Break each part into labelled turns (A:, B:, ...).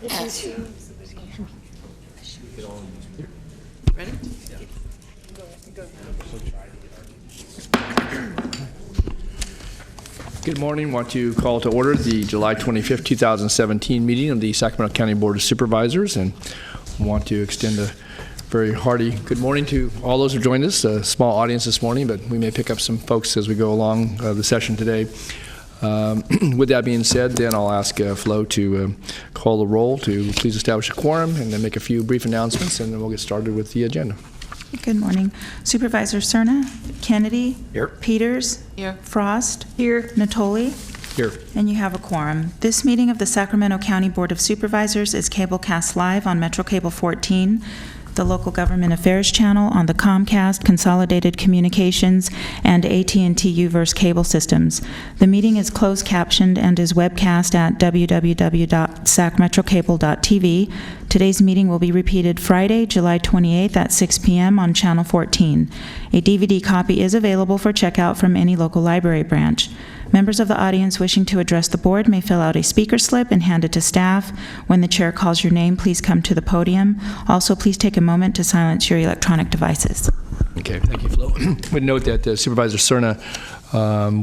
A: Ready?
B: Good morning. Want to call to order the July 25th, 2017 meeting of the Sacramento County Board of Supervisors, and want to extend a very hearty good morning to all those who joined us. A small audience this morning, but we may pick up some folks as we go along the session today. With that being said, then I'll ask Flo to call the roll to please establish a quorum and then make a few brief announcements, and then we'll get started with the agenda.
C: Good morning. Supervisor Cerna, Kennedy.
B: Here.
C: Peters.
A: Here.
C: Frost. Here. Natoli.
B: Here.
C: And you have a quorum. This meeting of the Sacramento County Board of Supervisors is cablecast live on Metro Cable 14, the Local Government Affairs channel on the Comcast, Consolidated Communications, and AT&T U-verse cable systems. The meeting is closed captioned and is webcast at www.sacmetrocable.tv. Today's meeting will be repeated Friday, July 28th at 6 p.m. on Channel 14. A DVD copy is available for checkout from any local library branch. Members of the audience wishing to address the board may fill out a speaker slip and hand it to staff. When the chair calls your name, please come to the podium. Also, please take a moment to silence your electronic devices.
B: Okay, thank you, Flo. Would note that Supervisor Cerna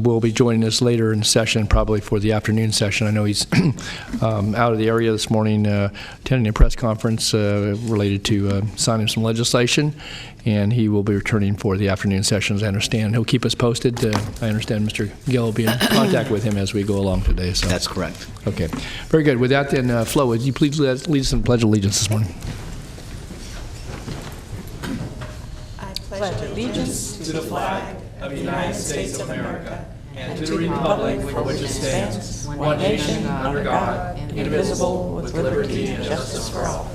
B: will be joining us later in the session, probably for the afternoon session. I know he's out of the area this morning attending a press conference related to signing some legislation, and he will be returning for the afternoon session, as I understand. He'll keep us posted. I understand Mr. Gill will be in contact with him as we go along today. So.
D: That's correct.
B: Okay, very good. With that, then, Flo, would you please lead us in the Pledge of Allegiance this morning?
E: I pledge allegiance to the flag of the United States of America and to the republic for which it stands, one nation, under God, indivisible, with liberty and justice for all.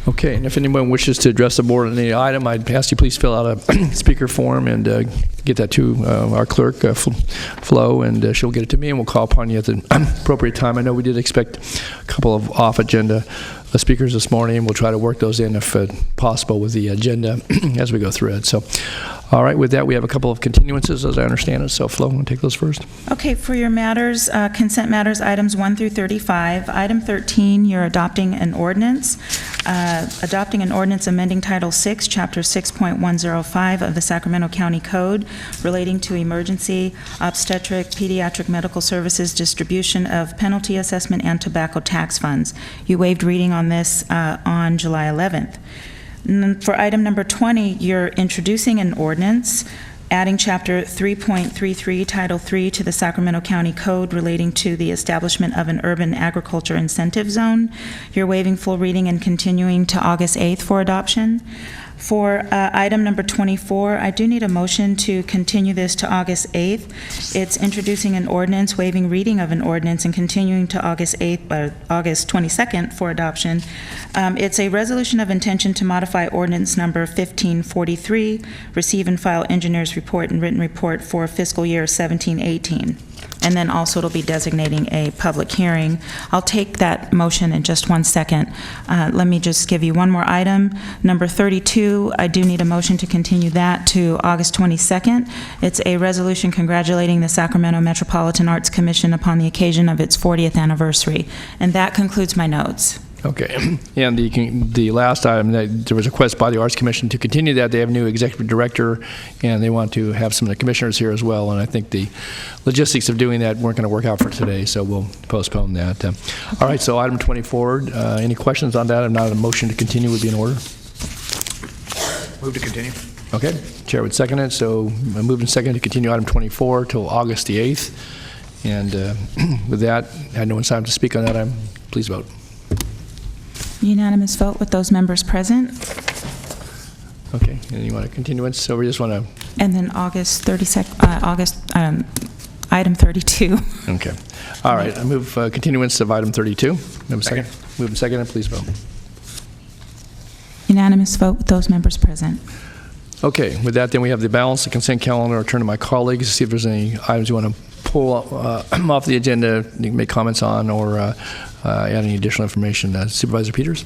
B: Okay, and if anyone wishes to address the board on any item, I'd ask you please fill out a speaker form and get that to our clerk, Flo, and she'll get it to me, and we'll call upon you at the appropriate time. I know we did expect a couple of off-agenda speakers this morning. We'll try to work those in if possible with the agenda as we go through it. So, all right, with that, we have a couple of continuances, as I understand it. So, Flo, want to take those first?
C: Okay, for your matters, consent matters, items 1 through 35. Item 13, you're adopting an ordinance. Amending Title 6, Chapter 6.105 of the Sacramento County Code relating to emergency obstetric pediatric medical services distribution of penalty assessment and tobacco tax funds. You waived reading on this on July 11th. For item number 20, you're introducing an ordinance adding Chapter 3.33, Title 3 to the Sacramento County Code relating to the establishment of an urban agriculture incentive zone. You're waiving full reading and continuing to August 8th for adoption. For item number 24, I do need a motion to continue this to August 8th. It's introducing an ordinance, waiving reading of an ordinance, and continuing to August 22nd for adoption. It's a resolution of intention to modify ordinance number 1543, receive and file engineer's report and written report for fiscal year 17-18. And then also it'll be designating a public hearing. I'll take that motion in just 1 second. Let me just give you one more item. Number 32, I do need a motion to continue that to August 22nd. It's a resolution congratulating the Sacramento Metropolitan Arts Commission upon the occasion of its 40th anniversary. And that concludes my notes.
B: Okay, and the last item, there was a request by the Arts Commission to continue that. They have a new executive director, and they want to have some of the commissioners here as well, and I think the logistics of doing that weren't going to work out for today, so we'll postpone that. All right, so item 24, any questions on that? If not, a motion to continue would be in order.
D: Move to continue.
B: Okay, Chair would second it, so moved and seconded to continue item 24 till August the 8th, and with that, I had no one's time to speak on that item. Please vote.
C: Unanimous vote with those members present.
B: Okay, and you want a continuance, so we just want to...
C: And then item 32.
B: Okay. All right, I move continuance of item 32. Move second. Move and second, please vote.
C: Unanimous vote with those members present.
B: Okay, with that, then we have the balance, the consent calendar. I'll turn to my colleagues to see if there's any items you want to pull off the agenda, you can make comments on, or add any additional information. Supervisor Peters?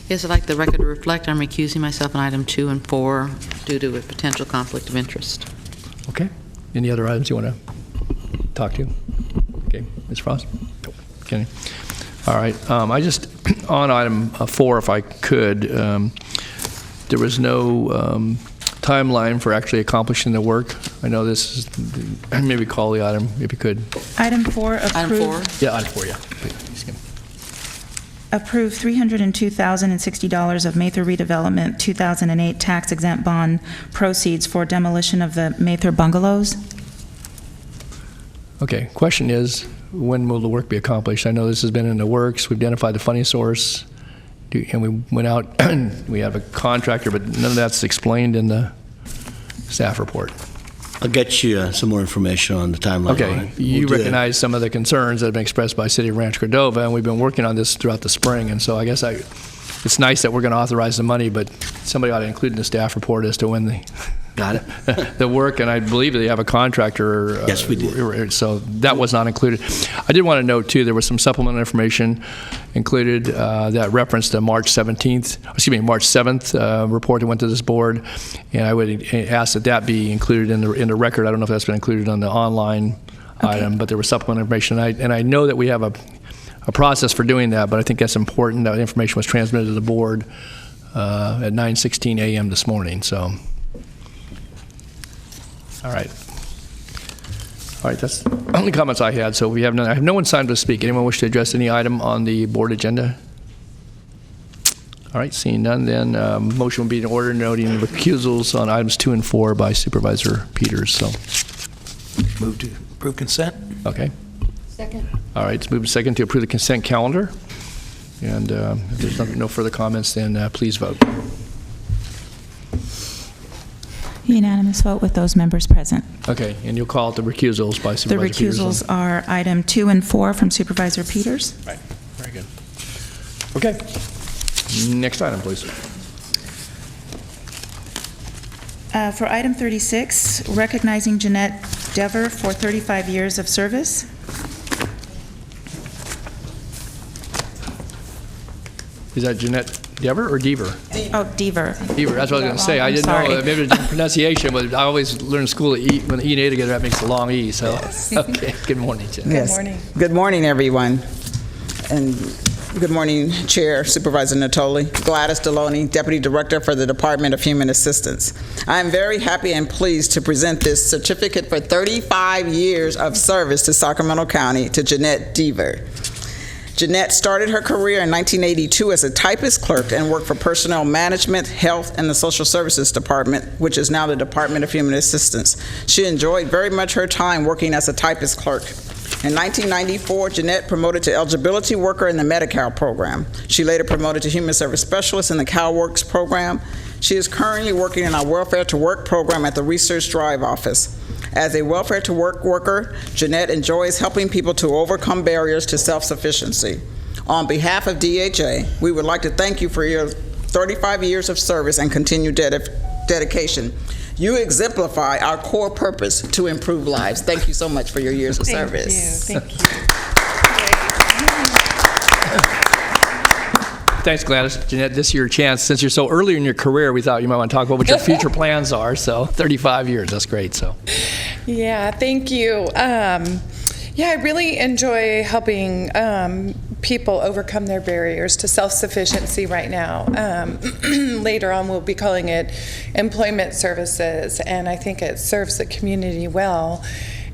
A: Yes, I'd like the record to reflect I'm recusing myself on item 2 and 4 due to a potential conflict of interest.
B: Okay. Any other items you want to talk to? Okay, Ms. Frost? Kenny? All right, I just, on item 4, if I could, there was no timeline for actually accomplishing the work. I know this is, maybe call the item, if you could.
C: Item 4,
A: Item 4.
B: Yeah, item 4, yeah. Please.
C: approve $302,060 of Mather redevelopment 2008 tax-exempt bond proceeds for demolition of the Mather bungalows.
B: Okay, question is, when will the work be accomplished? I know this has been in the works. We've identified the funding source, and we went out, and we have a contractor, but none of that's explained in the staff report.
F: I'll get you some more information on the timeline on
B: Okay,
F: it.
B: you
F: We'll do
B: recognize some of the concerns that have been expressed by City of Rancho Cordova, and we've been working on this throughout the spring, and so I guess it's nice that we're going to authorize the money, but somebody ought to include in the staff report as to when the
F: Got it.
B: the work, and I believe they have a contractor.
F: Yes, we do.
B: So that was not included. I did want to note, too, there was some supplemental information included that referenced the March 7th report that went to this board, and I would ask that that be included in the record. I don't know if that's been included on the online item, but there was supplemental information, and I know that we have a process for doing that, but I think that's important. That information was transmitted to the board at 9:16 a.m. this morning, so... All right, that's the only comments I had, so we have none. I have no one signed up to speak. Anyone wish to address any item on the board agenda? All right, seeing none, then motion will be in order noting recusals on items 2 and 4 by Supervisor Peters, so.
D: Move to approve consent.
B: Okay.
E: Second.
B: All right, it's moved to second to approve the consent calendar. And if there's no further comments, then please vote.
C: Unanimous vote with those members present.
B: Okay, and you'll call it the recusals by
C: The
B: Supervisor Peters.
C: recusals are item 2 and 4 from Supervisor Peters.
B: Right, very good. Okay, next item, please.
C: For item 36, recognizing Jeanette Dever for 35 years of service.
B: Is that Jeanette Dever or Deaver?
C: Oh, Dever.
B: Deaver, that's what I was going to say. I didn't know, maybe the pronunciation, but I always learn in school that when the E and A together, that makes a long E, so. Okay, good morning, Jeanette.
G: Yes.
E: morning.
G: Good morning, everyone. And good morning, Chair, Supervisor Natoli, Gladys Deloney, Deputy Director for the Department of Human Assistance. I am very happy and pleased to present this certificate for 35 years of service to Sacramento County to Jeanette Dever. Jeanette started her career in 1982 as a typist clerk and worked for Personnel Management, Health, and the Social Services Department, which is now the Department of Human Assistance. She enjoyed very much her time working as a typist clerk. In 1994, Jeanette promoted to eligibility worker in the Medi-Cal program. She later promoted to human service specialist in the CalWorks program. She is currently working in our Welfare to Work program at the Research Drive office. As a Welfare to Work worker, Jeanette enjoys helping people to overcome barriers to self-sufficiency. On behalf of DHA, we would like to thank you for your 35 years of service and continued dedication. You exemplify our core purpose to improve lives. Thank you so much for your years of service.
E: Thank you.
B: Thanks, Gladys. Jeanette, this is your chance. Since you're so early in your career, we thought you might want to talk about what your future plans are. So 35 years, that's great. So.
E: Yeah, thank you. Yeah, I really enjoy helping people overcome their barriers to self-sufficiency right now. Later on, we'll be calling it employment services, and I think it serves the community well.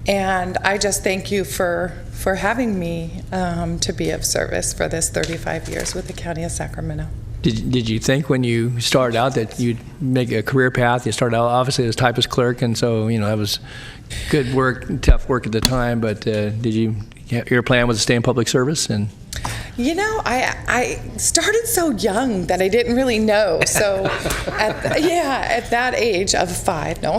E: And I just thank you for having me to be of service for this 35 years with the County of Sacramento.
B: Did you think when you started out that you'd make a career path? You started out obviously as typist clerk, and so that was good work, tough work at the time. But your plan was to stay in public service? And
E: I started so young that I didn't really know. So, at that age of 5, no.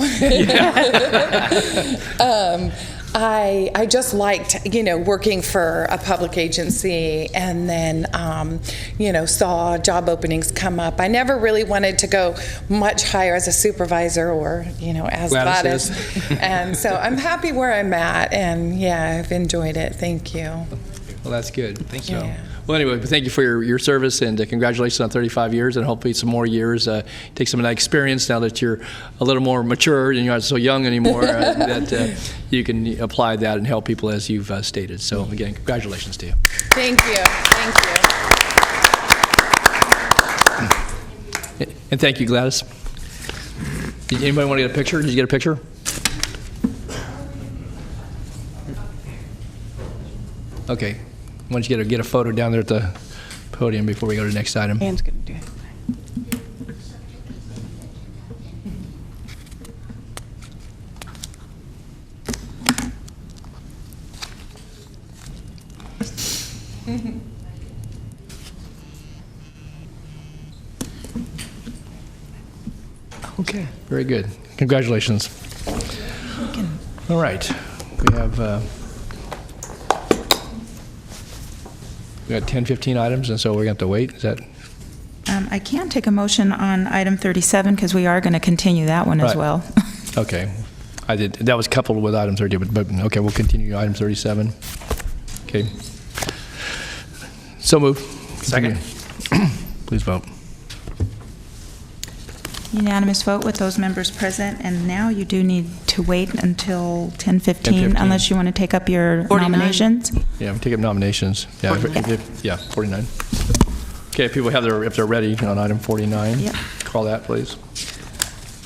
E: I just liked, working for a public agency, and then, saw job openings come up. I never really wanted to go much higher as a supervisor or, as Gladys. And so I'm happy where I'm at, and yeah, I've enjoyed it. Thank you.
B: Well, that's good.
D: Thank you.
B: Well, anyway, thank you for your service, and congratulations on 35 years, and hopefully some more years. Take some of that experience now that you're a little more mature and you're not so young anymore, that you can apply that and help people as you've stated. So, again, congratulations to you.
E: Thank you. Thank you.
B: And thank you, Gladys. Did anybody want to get a picture? Did you get a picture? Okay. Why don't you get a photo down there at the podium before we go to the next item?
C: Ann's going to do it.
B: Okay, very good. Congratulations. All right, we have we got 10, 15 items, and so we're going to have to wait. Is that
C: I can take a motion on item 37 because we are going to continue that one as
B: Right.
C: well.
B: okay? I did. That was coupled with item 30, but okay, we'll continue item 37. Okay. So move.
D: Second.
B: Please vote.
C: Unanimous vote with those members present, and now you do need to wait until 10:15
B: 10:15.
C: unless you want to take up your
A: 49.
C: nominations.
B: Yeah, we take up nominations. Yeah, 49. Okay, if people have if they're ready on item 49,
C: Yep.
B: call that, please.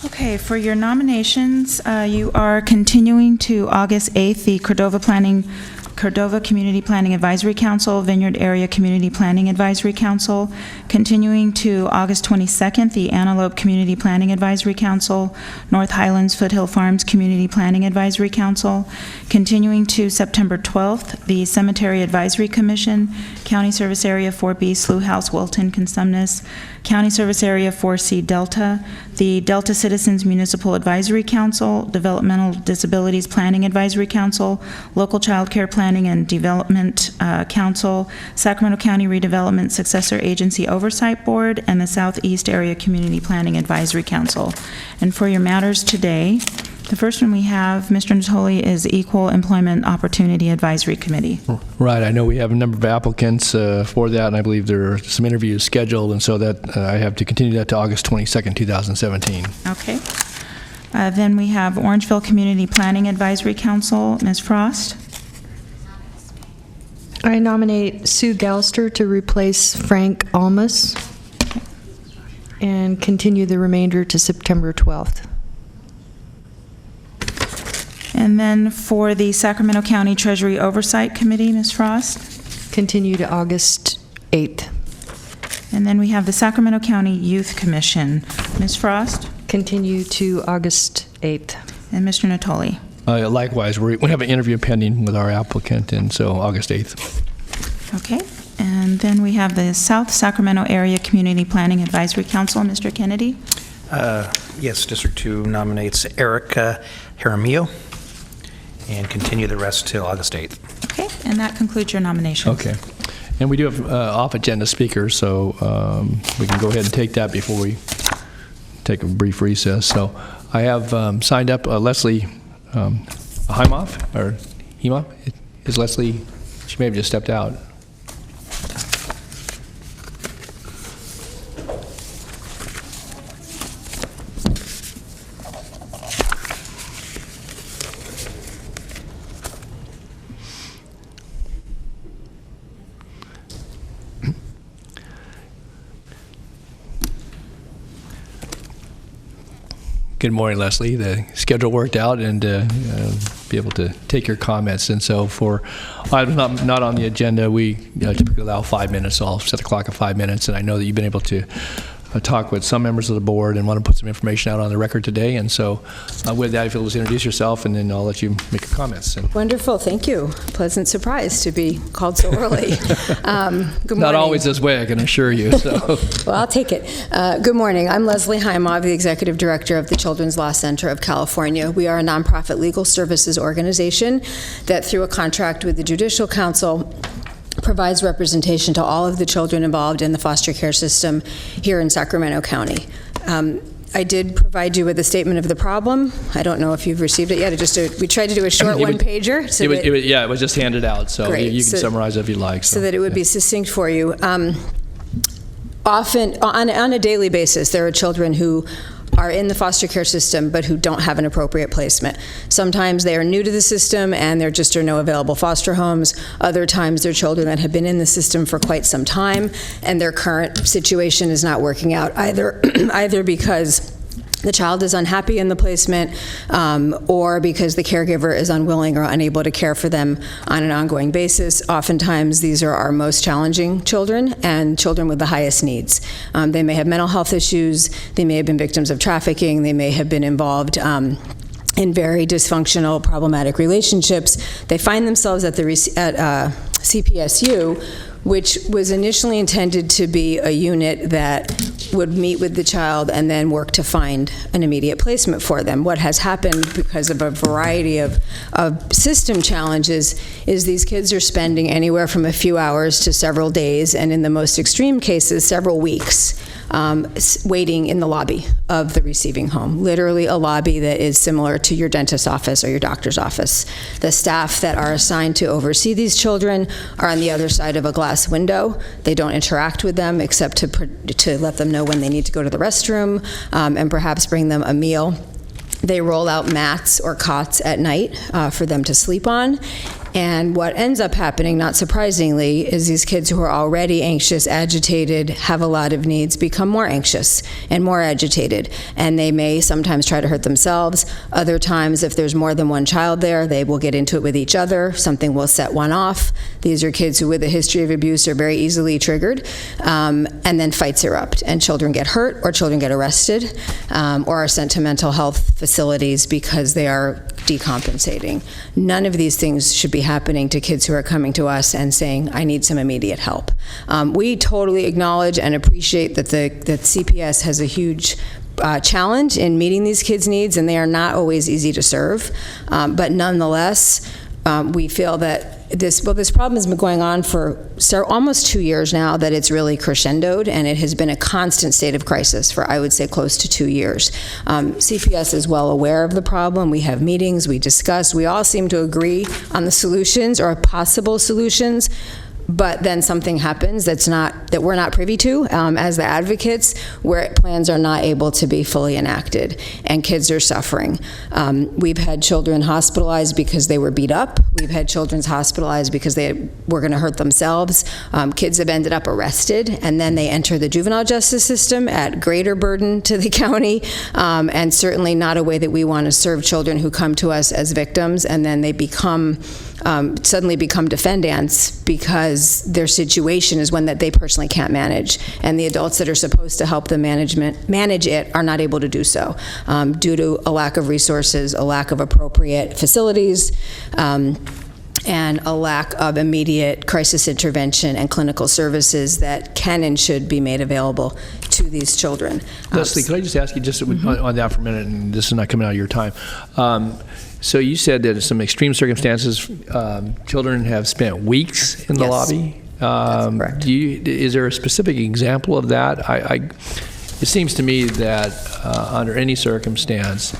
C: Okay, for your nominations, you are continuing to August 8th, the Cordova Community Planning Advisory Council, Vineyard Area Community Planning Advisory Council, continuing to August 22nd, the Antelope Community Planning Advisory Council, North Highlands Foothill Farms Community Planning Advisory Council, continuing to September 12th, the Cemetery Advisory Commission, County Service Area 4B, Slough House, Wilton, Consumnes, County Service Area 4C, Delta, the Delta Citizens Municipal Advisory Council, Developmental Disabilities Planning Advisory Council, Local Child Care Planning and Development Council, Sacramento County Redevelopment Successor Agency Oversight Board, and the Southeast Area Community Planning Advisory Council. And for your matters today, the first one we have, Mr. Natoli, is Equal Employment Opportunity Advisory Committee.
B: Right, I know we have a number of applicants for that, and I believe there are some interviews scheduled, and so that I have to continue that to August 22nd, 2017.
C: Okay. Then we have Orangeville Community Planning Advisory Council, Ms. Frost.
H: I nominate Sue Galster to replace Frank Almus and continue the remainder to September 12th.
C: And then for the Sacramento County Treasury Oversight Committee, Ms. Frost.
H: Continue to August 8th.
C: And then we have the Sacramento County Youth Commission, Ms. Frost
H: Continue to August 8th.
C: and Mr. Natoli.
B: Likewise, we have an interview pending with our applicant, and so August 8th.
C: Okay. And then we have the South Sacramento Area Community Planning Advisory Council, Mr. Kennedy.
D: Yes, District 2 nominates Erica Jaramillo and continue the rest till August 8th.
C: Okay. And that concludes your nominations.
B: Okay. And we do have off-agenda speakers, so we can go ahead and take that before we take a brief recess. So I have signed up Leslie Heimoff, or Heimoff? Is Leslie, she may have just stepped out. Good morning, Leslie. The schedule worked out, and be able to take your comments. And so for items not on the agenda, we typically allow 5 minutes, so I'll set the clock at 5 minutes. And I know that you've been able to talk with some members of the board and want to put some information out on the record today. And so with that, if you'll just introduce yourself, and then I'll let you make your comments. And
E: Wonderful, thank you. Pleasant surprise to be called so early. Good morning.
B: not always this way, I can assure you. So.
E: Well, I'll take it. Good morning. I'm Leslie Heimoff, the Executive Director of the Children's Law Center of California. We are a nonprofit legal services organization that, through a contract with the Judicial Council, provides representation to all of the children involved in the foster care system here in Sacramento County.
I: I did provide you with a statement of the problem. I don't know if you've received it yet. We tried to do a short one-pager. So
B: it was just handed out, so
I: Great.
B: you can summarize it if you like.
I: So that it would be succinct for you. Often, on a daily basis, there are children who are in the foster care system but who don't have an appropriate placement. Sometimes they are new to the system and there just are no available foster homes. Other times they're children that have been in the system for quite some time and their current situation is not working out either because the child is unhappy in the placement or because the caregiver is unwilling or unable to care for them on an ongoing basis. Oftentimes, these are our most challenging children and children with the highest needs. They may have mental health issues, they may have been victims of trafficking, they may have been involved in very dysfunctional, problematic relationships. They find themselves at CPSU, which was initially intended to be a unit that would meet with the child and then work to find an immediate placement for them. What has happened because of a variety of system challenges is these kids are spending anywhere from a few hours to several days, and in the most extreme cases, several weeks, waiting in the lobby of the receiving home, literally a lobby that is similar to your dentist's office or your doctor's office. The staff that are assigned to oversee these children are on the other side of a glass window. They don't interact with them except to let them know when they need to go to the restroom and perhaps bring them a meal. They roll out mats or cots at night for them to sleep on. And what ends up happening, not surprisingly, is these kids who are already anxious, agitated, have a lot of needs, become more anxious and more agitated. And they may sometimes try to hurt themselves. Other times, if there's more than one child there, they will get into it with each other. Something will set one off. These are kids who, with a history of abuse, are very easily triggered. And then fights erupt, and children get hurt, or children get arrested, or are sent to mental health facilities because they are decompensating. None of these things should be happening to kids who are coming to us and saying, I need some immediate help. We totally acknowledge and appreciate that that CPS has a huge challenge in meeting these kids' needs, and they are not always easy to serve. But nonetheless, we feel that this problem has been going on for almost 2 years now, that it's really crescendoed, and it has been a constant state of crisis for, I would say, close to 2 years. CPS is well aware of the problem. We have meetings, we discuss, we all seem to agree on the solutions or possible solutions. But then something happens that we're not privy to as the advocates, where plans are not able to be fully enacted, and kids are suffering. We've had children hospitalized because they were beat up. We've had children hospitalized because they were going to hurt themselves. Kids have ended up arrested, and then they enter the juvenile justice system at greater burden to the county, and certainly not a way that we want to serve children who come to us as victims, and then they suddenly become defendants because their situation is one that they personally can't manage, and the adults that are supposed to help them manage it are not able to do so due to a lack of resources, a lack of appropriate facilities, and a lack of immediate crisis intervention and clinical services that can and should be made available to these children.
B: Leslie, could I just ask you on that for a minute, and this is not coming out of your time. So you said that in some extreme circumstances, children have spent weeks in the lobby.
I: That's correct.
B: Is there a specific example of that? It seems to me that under any circumstance,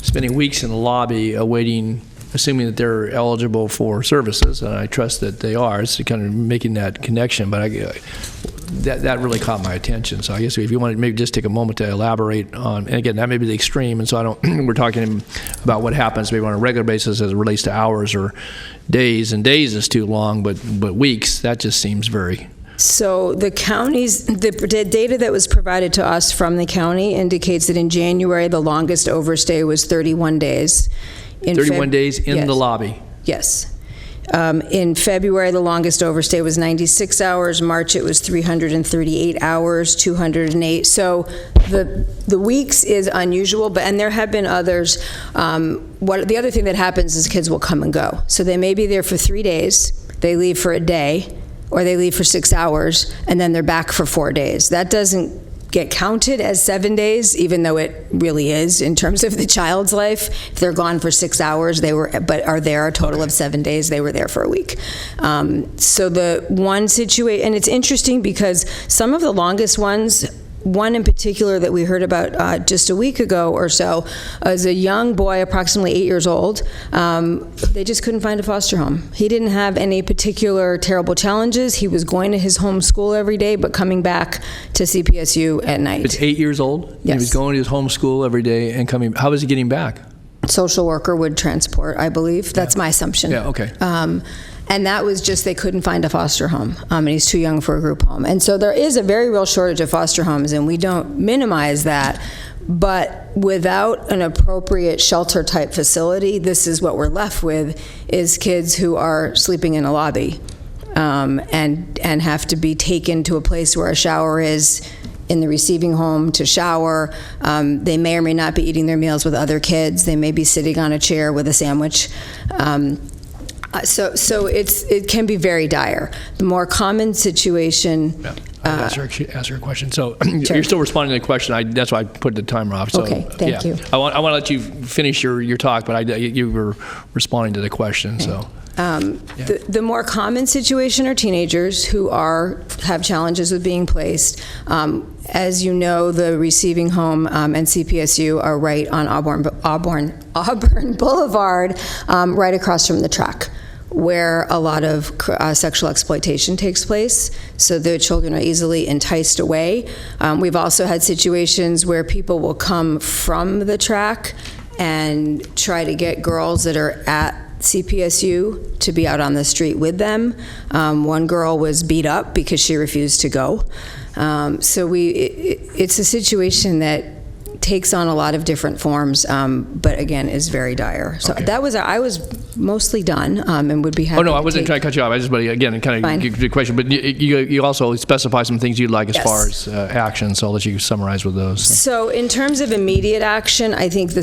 B: spending weeks in the lobby awaiting, assuming that they're eligible for services, and I trust that they are, it's kind of making that connection, but that really caught my attention. So I guess if you want to maybe just take a moment to elaborate on, and again, that may be the extreme, and so we're talking about what happens maybe on a regular basis as it relates to hours or days, and days is too long, but weeks, that just seems very...
I: So the data that was provided to us from the county indicates that in January, the longest overstay was 31 days.
B: 31 days in the lobby?
I: Yes. In February, the longest overstay was 96 hours. March, it was 338 hours, 208. So the weeks is unusual, and there have been others. The other thing that happens is kids will come and go. So they may be there for 3 days, they leave for a day, or they leave for 6 hours, and then they're back for 4 days. That doesn't get counted as 7 days, even though it really is in terms of the child's life. If they're gone for 6 hours, but are there a total of 7 days, they were there for a week. So the one situation, and it's interesting because some of the longest ones one in particular that we heard about just a week ago or so is a young boy, approximately 8 years old. They just couldn't find a foster home. He didn't have any particular terrible challenges. He was going to his home school every day, but coming back to CPSU at night.
B: It's 8 years old?
I: Yes.
B: He was going to his home school every day and coming. How was he getting back?
I: Social worker would transport, I believe. That's my assumption.
B: Yeah, okay.
I: And that was just they couldn't find a foster home, and he's too young for a group home. And so there is a very real shortage of foster homes, and we don't minimize that. But without an appropriate shelter-type facility, this is what we're left with, is kids who are sleeping in a lobby and have to be taken to a place where a shower is in the receiving home to shower. They may or may not be eating their meals with other kids. They may be sitting on a chair with a sandwich. So it can be very dire. The more common situation.
B: Yeah. Ask her a question. So you're still responding to the question. That's why I put the timer off. So,
I: okay, thank you.
B: I want to let you finish your talk, but you were responding to the question. Okay. So.
I: The more common situation are teenagers who have challenges with being placed. As you know, the receiving home and CPSU are right on Auburn Boulevard, right across from the track, where a lot of sexual exploitation takes place, so the children are easily enticed away. We've also had situations where people will come from the track and try to get girls that are at CPSU to be out on the street with them. One girl was beat up because she refused to go. So it's a situation that takes on a lot of different forms, but again is very dire. So
B: okay.
I: I was mostly done, and would be happy.
B: Oh no, I wasn't trying to cut you off. I just, but again, kind of give the question. But you also specify some things you'd like as far as action. So I'll let you summarize with those.
I: So in terms of immediate action, I think the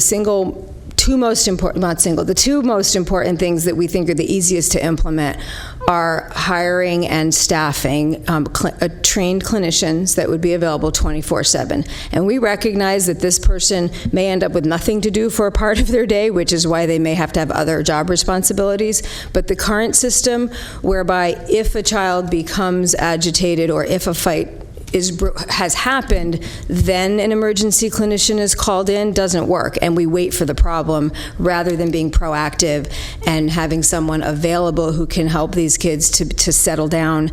I: two most important things that we think are the easiest to implement are hiring and staffing trained clinicians that would be available 24/7. And we recognize that this person may end up with nothing to do for a part of their day, which is why they may have to have other job responsibilities. But the current system, whereby if a child becomes agitated or if a fight has happened, then an emergency clinician is called in, doesn't work, and we wait for the problem rather than being proactive and having someone available who can help these kids to settle down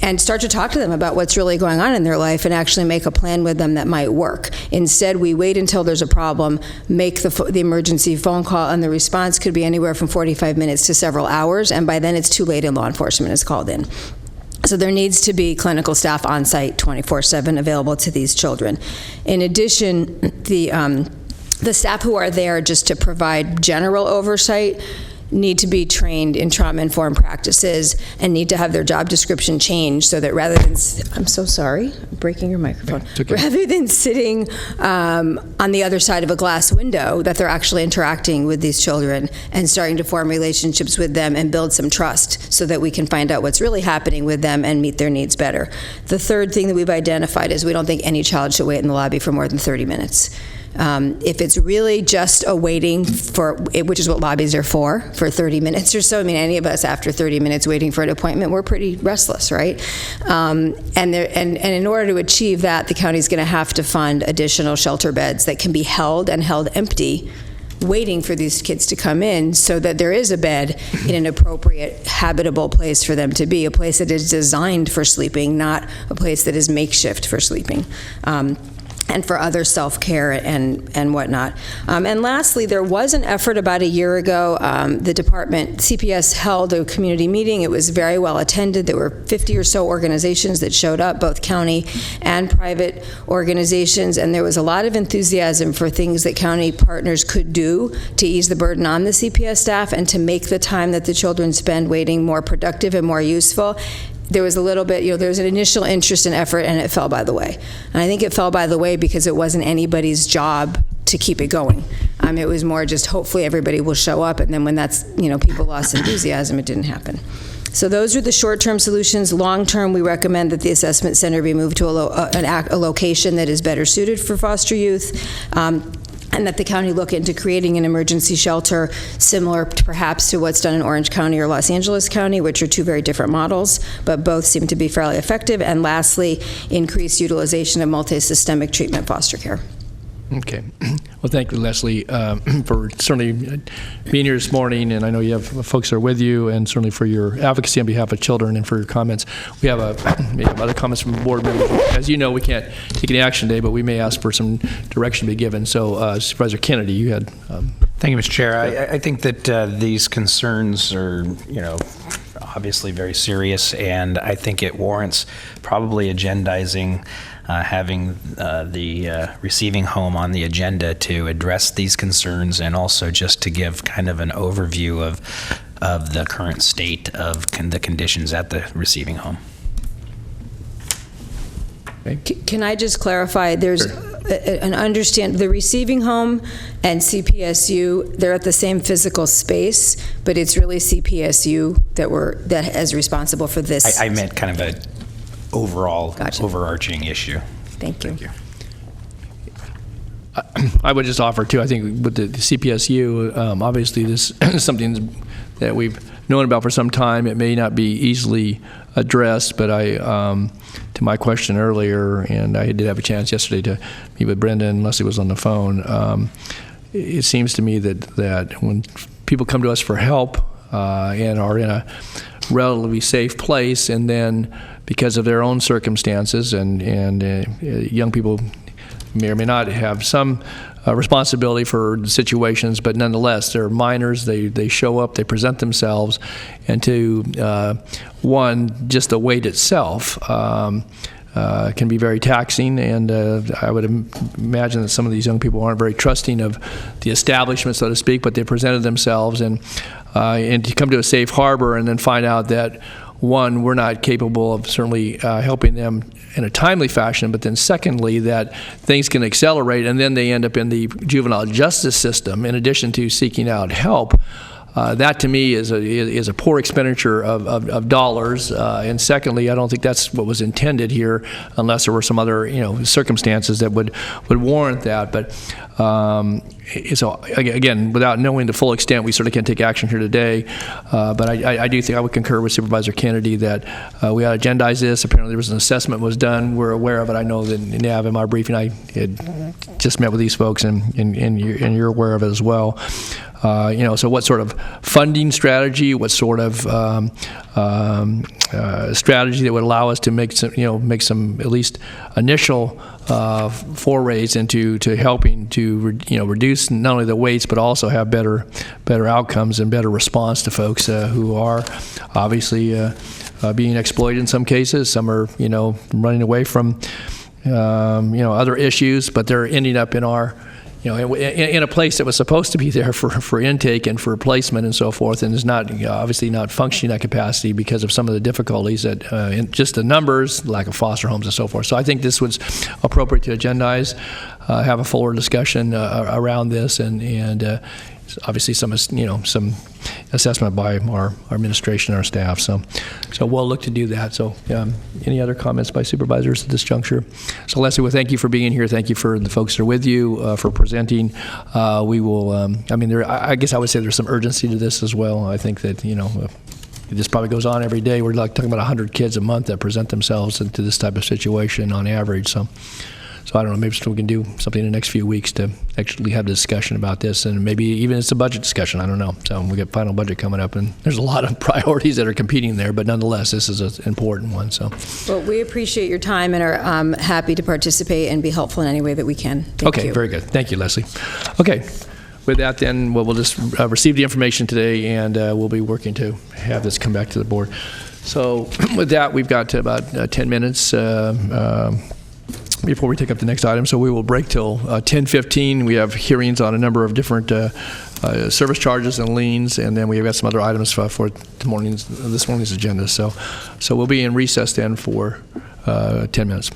I: and start to talk to them about what's really going on in their life and actually make a plan with them that might work. Instead, we wait until there's a problem, make the emergency phone call, and the response could be anywhere from 45 minutes to several hours, and by then it's too late and law enforcement is called in. So there needs to be clinical staff on site 24/7 available to these children. In addition, the staff who are there just to provide general oversight need to be trained in trauma-informed practices and need to have their job description changed so that rather than, I'm so sorry, I'm breaking your microphone. Okay. Rather than sitting on the other side of a glass window, that they're actually interacting with these children and starting to form relationships with them and build some trust so that we can find out what's really happening with them and meet their needs better. The third thing that we've identified is we don't think any child should wait in the lobby for more than 30 minutes. If it's really just a waiting for, which is what lobbies are for 30 minutes or so. I mean, any of us after 30 minutes waiting for an appointment, we're pretty restless, right? And in order to achieve that, the county's going to have to fund additional shelter beds that can be held empty, waiting for these kids to come in so that there is a bed in an appropriate, habitable place for them to be, a place that is designed for sleeping, not a place that is makeshift for sleeping. And for other self-care and whatnot. And lastly, there was an effort about a year ago. The department, CPS, held a community meeting. It was very well attended. There were 50 or so organizations that showed up, both county and private organizations, and there was a lot of enthusiasm for things that county partners could do to ease the burden on the CPS staff and to make the time that the children spend waiting more productive and more useful. There was a little bit, there was an initial interest and effort, and it fell by the way. And I think it fell by the way because it wasn't anybody's job to keep it going. It was more just hopefully everybody will show up, and then when that's, people lost enthusiasm, it didn't happen. So those are the short-term solutions. Long-term, we recommend that the assessment center be moved to a location that is better suited for foster youth. and that the county look into creating an emergency shelter similar perhaps to what's done in Orange County or Los Angeles County, which are two very different models, but both seem to be fairly effective. And lastly, increased utilization of multi-systemic treatment foster care.
B: Okay. Well, thank you, Leslie, for certainly being here this morning, and I know you have folks that are with you, and certainly for your advocacy on behalf of children and for your comments. We have other comments from board members. As you know, we can't take any action today, but we may ask for some direction to be given. So, Supervisor Kennedy, you had...
D: Thank you, Mr. Chair. I think that these concerns are, obviously very serious, and I think it warrants probably agendizing having the receiving home on the agenda to address these concerns, and also just to give kind of an overview of the current state of the conditions at the receiving home.
B: Okay.
I: Can I just clarify? There's the receiving home and CPSU, they're at the same physical space, but it's really CPSU that is responsible for this.
D: I meant kind of a overall
I: Gotcha.
D: overarching issue.
I: Thank you.
D: Thank you.
B: I would just offer, too, I think with the CPSU, obviously this is something that we've known about for some time. It may not be easily addressed, but to my question earlier, and I did have a chance yesterday to meet with Brenda, and Leslie was on the phone, it seems to me that when people come to us for help and are in a relatively safe place, and then because of their own circumstances, and young people may or may not have some responsibility for situations, but nonetheless, they're minors, they show up, they present themselves, and just the wait itself can be very taxing, and I would imagine that some of these young people aren't very trusting of the establishment, so to speak, but they presented themselves, and to come to a safe harbor and then find out that, one, we're not capable of certainly helping them in a timely fashion, but then secondly, that things can accelerate, and then they end up in the juvenile justice system in addition to seeking out help. That to me is a poor expenditure of dollars, and secondly, I don't think that's what was intended here, unless there were some other circumstances that would warrant that. But so again, without knowing the full extent, we certainly can't take action here today. But I do think I would concur with Supervisor Kennedy that we ought to agendize this. Apparently, there was an assessment was done. We're aware of it. I know that Nav, in my briefing, I had just met with these folks, and you're aware of it as well. So what sort of funding strategy, what sort of strategy that would allow us to make some at least initial forays into helping to reduce not only the waits, but also have better outcomes and better response to folks who are obviously being exploited in some cases. Some are running away from other issues, but they're ending up in our in a place that was supposed to be there for intake and for placement and so forth, and is not obviously not functioning at capacity because of some of the difficulties that just the numbers, lack of foster homes and so forth. So I think this was appropriate to agendize, have a fuller discussion around this, and obviously some assessment by our administration and our staff. So we'll look to do that. So any other comments by supervisors at this juncture? So Leslie, well, thank you for being here. Thank you for the folks that are with you for presenting. We will. I guess I would say there's some urgency to this as well. I think that this probably goes on every day. We're talking about 100 kids a month that present themselves into this type of situation on average. So I don't know, maybe we can do something in the next few weeks to actually have a discussion about this, and maybe even it's a budget discussion, I don't know. So we got final budget coming up, and there's a lot of priorities that are competing there, but nonetheless, this is an important one. So.
I: Well, we appreciate your time and are happy to participate and be helpful in any way that we can. Thank you.
B: Okay, very good. Thank you, Leslie. Okay. With that, then, we'll just receive the information today, and we'll be working to have this come back to the board. So with that, we've got about 10 minutes before we take up the next item, so we will break till 10:15. We have hearings on a number of different service charges and liens, and then we've got some other items for this morning's agenda. So we'll be in recess then for 10 minutes.